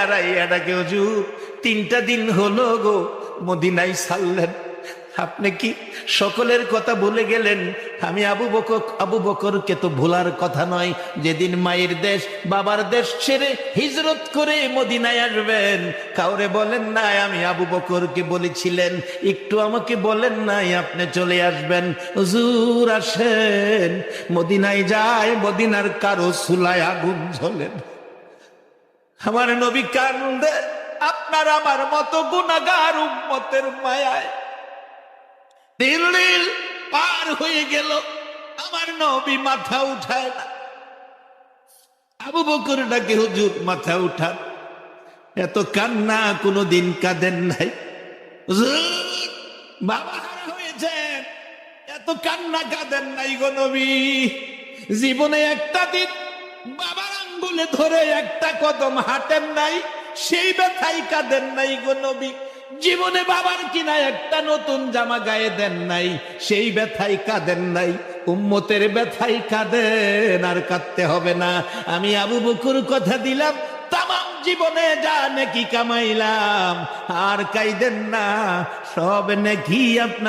দাঁড়াইয়া ডাকে, হুজুর 3টা দিন হলো গো মদিনায় ছাড়লেন, আপনি কি সকলের কথা ভুলে গেলেন? আমি আবু বকরকে তো ভোলার কথা নয়, যেদিন মায়ের দেশ বাবার দেশ ছেড়ে হিজরত করে মদিনায় আসবেন, কাউরে বলেন নাই আমি আবু বকরকে বলেছিলেন একটু আমাকে বলেন নাই আপনি চলে আসবেন? হুজুর আসেন, মদিনায় যায়, মদিনার কারো চুলায় আগুন জ্বলেন, আমার নবী কান্দে আপনার আমার মতো গুনাহগার উম্মতের মায়ায়। দিল্লি পার হয়ে গেল, আমার নবী মাথা উঠায় না। আবু বকর ডাকে, হুজুর মাথা উঠান, এত কান্না কোনোদিন কাঁদেন নাই। হুজুর বাবা হারা হয়েছেন, এত কান্না কাঁদেন নাই গো নবী। জীবনে একটা দিন বাবার আঙ্গুলে ধরে একটা কদম হাঁটেন নাই, সেই ব্যথাই কাঁদেন নাই গো নবী। জীবনে বাবার কিনা একটা নতুন জামা গায়ে দেন নাই, সেই ব্যথাই কাঁদেন নাই। উম্মতের ব্যথাই কাঁদেন, আর কাঁদতে হবে না। আমি আবু বকর কথা দিলাম, তামাম জীবনে যা নেকি কামাইলাম আর কাইদেন না, সব নেকি আপনার